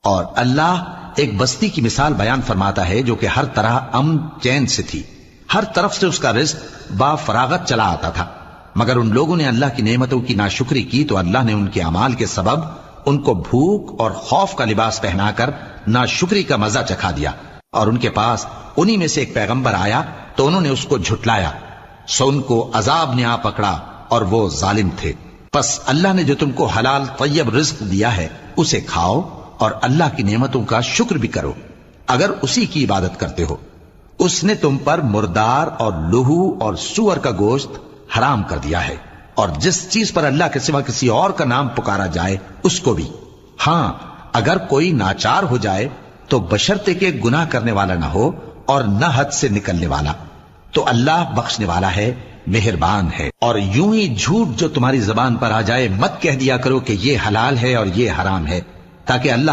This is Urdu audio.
اور اللہ ایک بستی کی مثال بیان فرماتا ہے جو کہ ہر طرح امن چین سے تھی، ہر طرف سے اس کا رزق با فراغت چلا آتا تھا، مگر ان لوگوں نے اللہ کی نعمتوں کی ناشکری کی تو اللہ نے ان کے اعمال کے سبب ان کو بھوک اور خوف کا لباس پہنا کر ناشکری کا مزہ چکھا دیا، اور ان کے پاس انہی میں سے ایک پیغمبر آیا تو انہوں نے اس کو جھٹلایا، سو ان کو عذاب نے آ پکڑا اور وہ ظالم تھے۔ پس اللہ نے جو تم کو حلال طیب رزق دیا ہے اسے کھاؤ اور اللہ کی نعمتوں کا شکر بھی کرو اگر اسی کی عبادت کرتے ہو۔ اس نے تم پر مردار اور لہو اور سور کا گوشت حرام کر دیا ہے، اور جس چیز پر اللہ کے سوا کسی اور کا نام پکارا جائے اس کو بھی۔ ہاں اگر کوئی ناچار ہو جائے تو بشرطے کہ گناہ کرنے والا نہ ہو اور نہ حد سے نکلنے والا، تو اللہ بخشنے والا ہے، مہربان ہے۔ اور یوں ہی جھوٹ جو تمہاری زبان پر آ جائے مت کہہ دیا کرو کہ یہ حلال ہے اور یہ حرام ہے، تاکہ اللہ